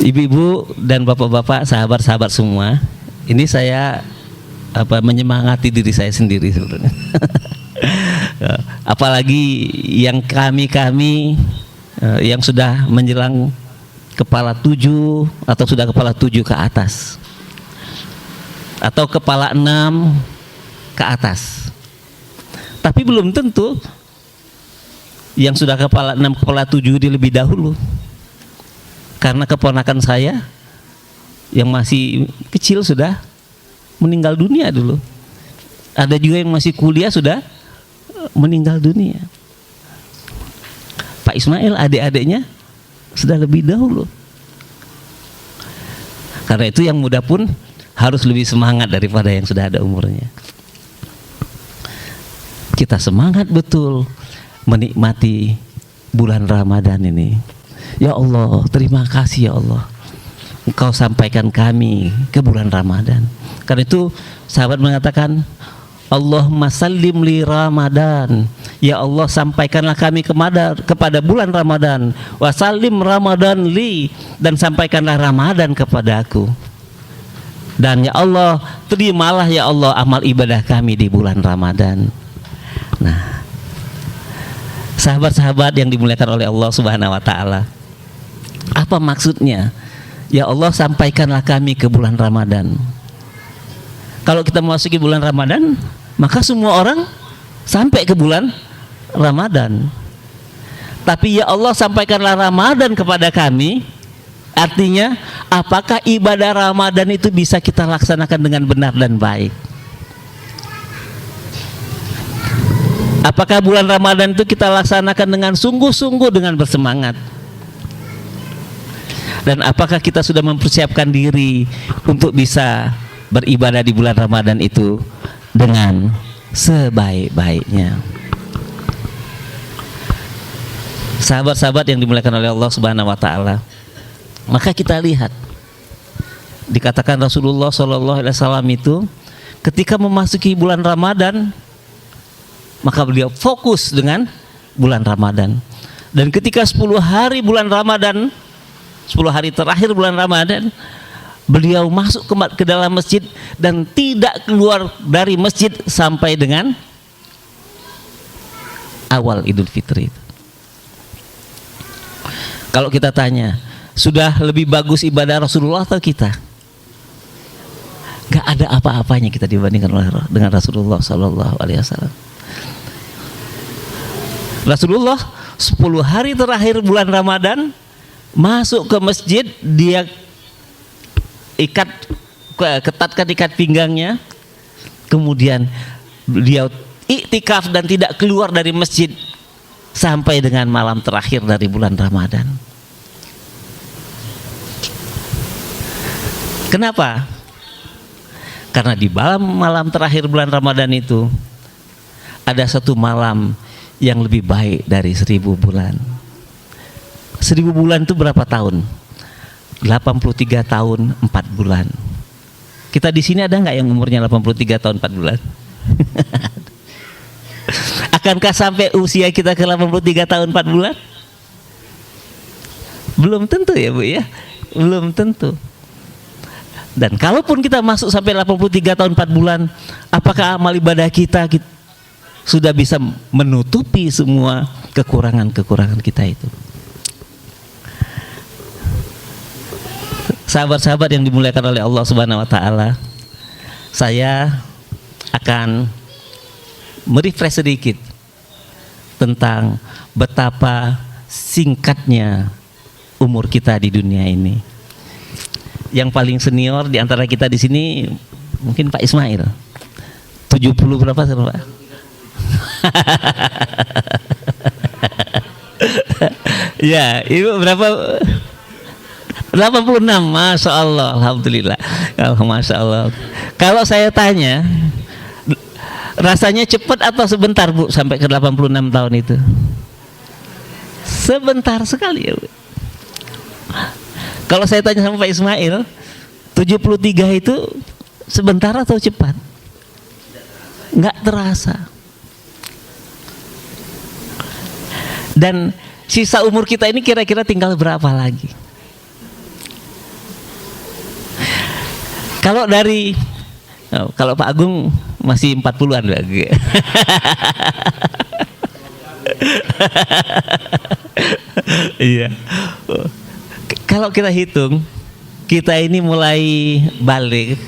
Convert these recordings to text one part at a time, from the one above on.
Ibu-ibu dan bapak-bapak, sahabat-sahabat semua, ini saya menyemangati diri saya sendiri sebenarnya. Apalagi yang kami yang sudah menjelang kepala 7 atau sudah kepala 7 ke atas, atau kepala 6 ke atas. Tapi belum tentu yang sudah kepala 6, kepala 7 di lebih dahulu. Karena keponakan saya yang masih kecil sudah meninggal dunia dulu. Ada juga yang masih kuliah sudah meninggal dunia. Pak Ismail adik-adiknya sudah lebih dahulu. Karena itu yang muda pun harus lebih semangat daripada yang sudah ada umurnya. Kita semangat betul menikmati bulan Ramadan ini. Ya Allah, terima kasih ya Allah, Engkau sampaikan kami ke bulan Ramadan. Karena itu sahabat mengatakan, Allahumma sallim li Ramadan. Ya Allah, sampaikanlah kami kepada bulan Ramadan. Wa sallim Ramadan li, dan sampaikanlah Ramadan kepada aku. Dan ya Allah, terimalah ya Allah amal ibadah kami di bulan Ramadan. Nah, sahabat-sahabat yang dimuliakan oleh Allah Subhanahu wa taala, apa maksudnya? Ya Allah, sampaikanlah kami ke bulan Ramadan. Kalau kita memasuki bulan Ramadan, maka semua orang sampai ke bulan Ramadan. Tapi ya Allah, sampaikanlah Ramadan kepada kami. Artinya, apakah ibadah Ramadan itu bisa kita laksanakan dengan benar dan baik? Apakah bulan Ramadan itu kita laksanakan dengan sungguh-sungguh, dengan bersemangat? Dan apakah kita sudah mempersiapkan diri untuk bisa beribadah di bulan Ramadan itu dengan sebaik-baiknya? Sahabat-sahabat yang dimuliakan oleh Allah Subhanahu wa taala, maka kita lihat, dikatakan Rasulullah SAW itu ketika memasuki bulan Ramadan, maka beliau fokus dengan bulan Ramadan. Dan ketika 10 hari bulan Ramadan, 10 hari terakhir bulan Ramadan, beliau masuk ke dalam masjid dan tidak keluar dari masjid sampai dengan awal Idul Fitri. Kalau kita tanya, sudah lebih bagus ibadah Rasulullah atau kita? Gak ada apa-apanya kita dibandingkan dengan Rasulullah SAW. Rasulullah 10 hari terakhir bulan Ramadan masuk ke masjid, dia ketatkan ikat pinggangnya, kemudian beliau iktikaf dan tidak keluar dari masjid sampai dengan malam terakhir dari bulan Ramadan. Kenapa? Karena di malam terakhir bulan Ramadan itu ada satu malam yang lebih baik dari 1000 bulan. 1000 bulan itu berapa tahun? 83 tahun 4 bulan. Kita di sini ada nggak yang umurnya 83 tahun 4 bulan? Akankah sampai usia kita ke 83 tahun 4 bulan? Belum tentu ya Bu ya. Belum tentu. Dan kalaupun kita masuk sampai 83 tahun 4 bulan, apakah amal ibadah kita sudah bisa menutupi semua kekurangan-kekurangan kita itu? Sahabat-sahabat yang dimuliakan oleh Allah Subhanahu wa taala, saya akan merefresh sedikit tentang betapa singkatnya umur kita di dunia ini. Yang paling senior di antara kita di sini mungkin Pak Ismail. 70 berapa sih, Pak? Ya, Ibu berapa? 86, Masya Allah, Alhamdulillah. Masya Allah. Kalau saya tanya, rasanya cepat atau sebentar Bu sampai ke 86 tahun itu? Sebentar sekali ya Bu. Kalau saya tanya sama Pak Ismail, 73 itu sebentar atau cepat? Nggak terasa. Dan sisa umur kita ini kira-kira tinggal berapa lagi? Kalau dari kalau Pak Agung masih 40-an lagi. Iya. Kalau kita hitung, kita ini mulai balik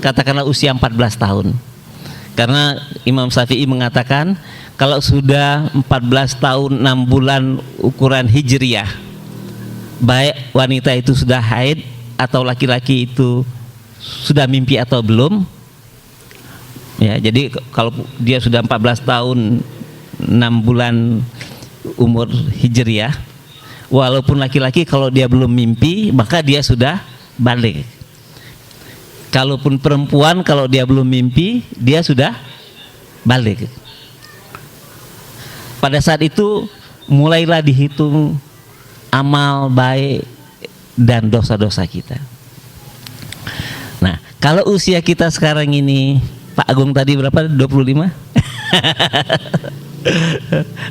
katakanlah usia 14 tahun. Karena Imam Syafi'i mengatakan kalau sudah 14 tahun 6 bulan ukuran hijriyah, baik wanita itu sudah haid atau laki-laki itu sudah mimpi atau belum, ya, jadi kalau dia sudah 14 tahun 6 bulan umur hijriyah, walaupun laki-laki kalau dia belum mimpi maka dia sudah balik. Kalaupun perempuan kalau dia belum mimpi dia sudah balik. Pada saat itu mulailah dihitung amal baik dan dosa-dosa kita. Nah, kalau usia kita sekarang ini, Pak Agung tadi berapa? 25?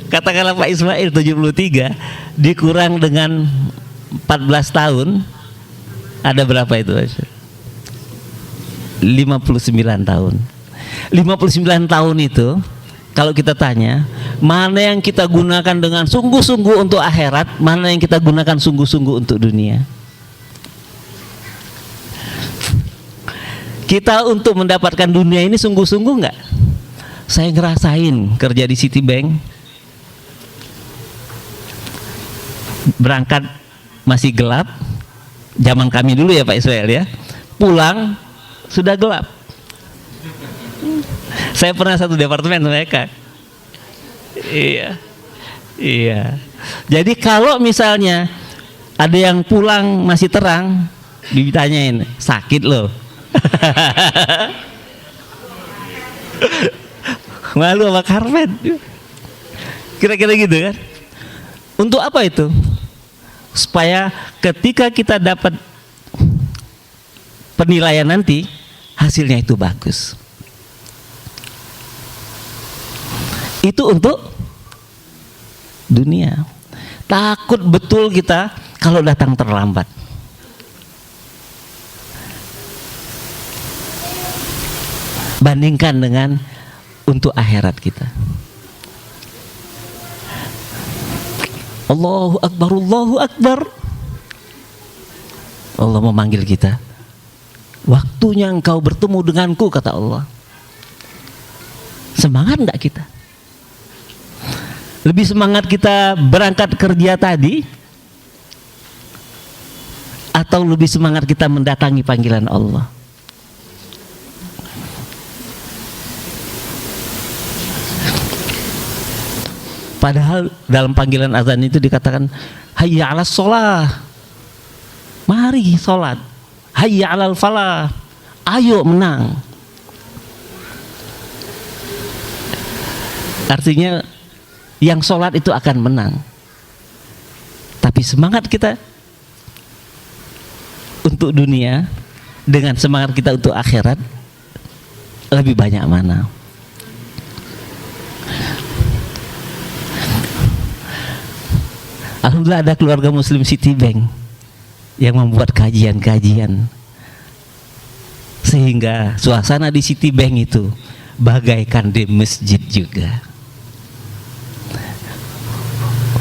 Katakanlah Pak Ismail 73 dikurang dengan 14 tahun, ada berapa itu? 59 tahun. 59 tahun itu kalau kita tanya, mana yang kita gunakan dengan sungguh-sungguh untuk akhirat, mana yang kita gunakan sungguh-sungguh untuk dunia? Kita untuk mendapatkan dunia ini sungguh-sungguh enggak? Saya ngerasain kerja di Citibank, berangkat masih gelap, zaman kami dulu ya Pak Israel ya, pulang sudah gelap. Saya pernah satu departemen mereka. Iya, iya. Jadi kalau misalnya ada yang pulang masih terang, ditanyain sakit loh. Malu sama karpet. Kira-kira gitu kan. Untuk apa itu? Supaya ketika kita dapat penilaian nanti, hasilnya itu bagus. Itu untuk dunia. Takut betul kita kalau datang terlambat. Bandingkan dengan untuk akhirat kita. Allahu Akbar, Allahu Akbar. Allah memanggil kita. Waktunya engkau bertemu denganku, kata Allah. Semangat enggak kita? Lebih semangat kita berangkat kerja tadi, atau lebih semangat kita mendatangi panggilan Allah? Padahal dalam panggilan azan itu dikatakan hayya 'alas shalah, mari sholat. Hayya 'alal falah, ayo menang. Artinya yang sholat itu akan menang. Tapi semangat kita untuk dunia dengan semangat kita untuk akhirat lebih banyak mana? Alhamdulillah ada keluarga muslim Citibank yang membuat kajian-kajian sehingga suasana di Citibank itu bagaikan di masjid juga.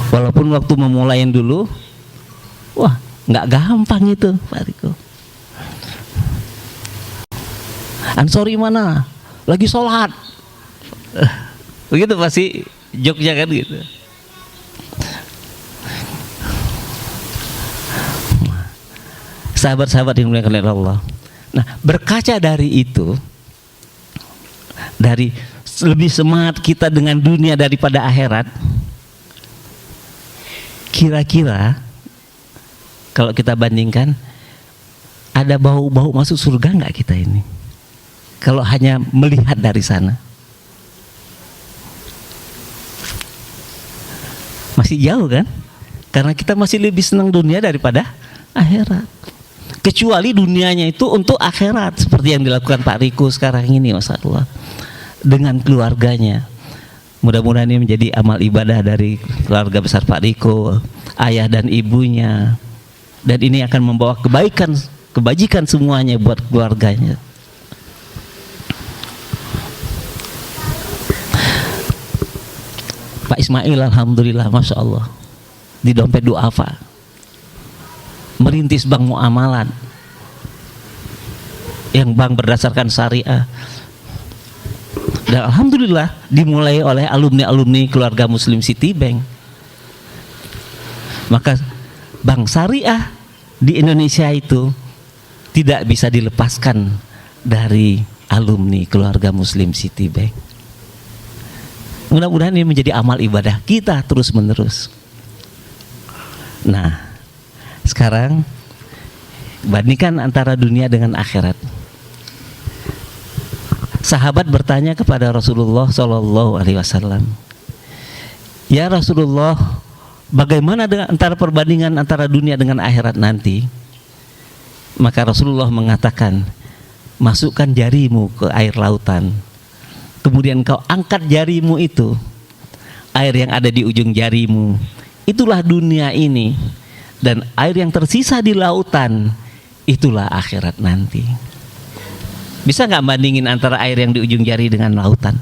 Walaupun waktu memulai dulu, wah nggak gampang itu Pak Riko. Ansori mana? Lagi sholat. Begitu pasti joknya kan gitu. Sahabat-sahabat yang dimuliakan oleh Allah. Nah, berkaca dari itu, dari lebih semangat kita dengan dunia daripada akhirat, kira-kira kalau kita bandingkan, ada bau-bau masuk surga nggak kita ini? Kalau hanya melihat dari sana, masih jauh kan? Karena kita masih lebih senang dunia daripada akhirat. Kecuali dunianya itu untuk akhirat, seperti yang dilakukan Pak Riko sekarang ini, Masya Allah, dengan keluarganya. Mudah-mudahan ini menjadi amal ibadah dari keluarga besar Pak Riko, ayah dan ibunya, dan ini akan membawa kebaikan kebajikan semuanya buat keluarganya. Pak Ismail alhamdulillah, masya Allah, di dompet duafa merintis bank muamalat, yang bank berdasarkan syariah, dan alhamdulillah dimulai oleh alumni keluarga Muslim Citibank. Maka bank syariah di Indonesia itu tidak bisa dilepaskan dari alumni keluarga Muslim Citibank. Mudah-mudahan ini menjadi amal ibadah kita terus menerus. Nah, sekarang bandingkan antara dunia dengan akhirat. Sahabat bertanya kepada Rasulullah Shallallahu Alaihi Wasallam, ya Rasulullah, bagaimana dengan antara perbandingan antara dunia dengan akhirat nanti? Maka Rasulullah mengatakan, masukkan jarimu ke air lautan, kemudian kau angkat jarimu itu, air yang ada di ujung jarimu, itulah dunia ini, dan air yang tersisa di lautan, itulah akhirat nanti. Bisa nggak bandingin antara air yang di ujung jari dengan lautan?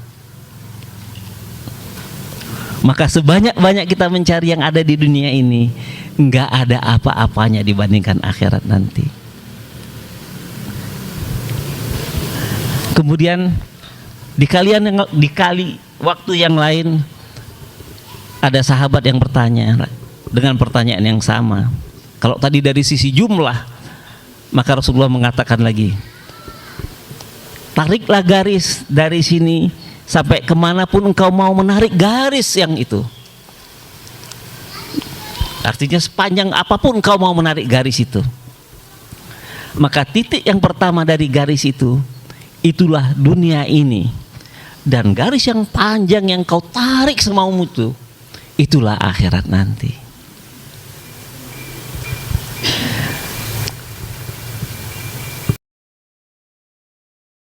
Maka sebanyak-banyak kita mencari yang ada di dunia ini, nggak ada apa-apanya dibandingkan akhirat nanti. Kemudian di kali waktu yang lain, ada sahabat yang bertanya dengan pertanyaan yang sama. Kalau tadi dari sisi jumlah, maka Rasulullah mengatakan lagi, tariklah garis dari sini sampai kemanapun engkau mau menarik garis yang itu. Artinya sepanjang apapun engkau mau menarik garis itu, maka titik yang pertama dari garis itu, itulah dunia ini. Dan garis yang panjang yang kau tarik semaumu itu, itulah akhirat nanti.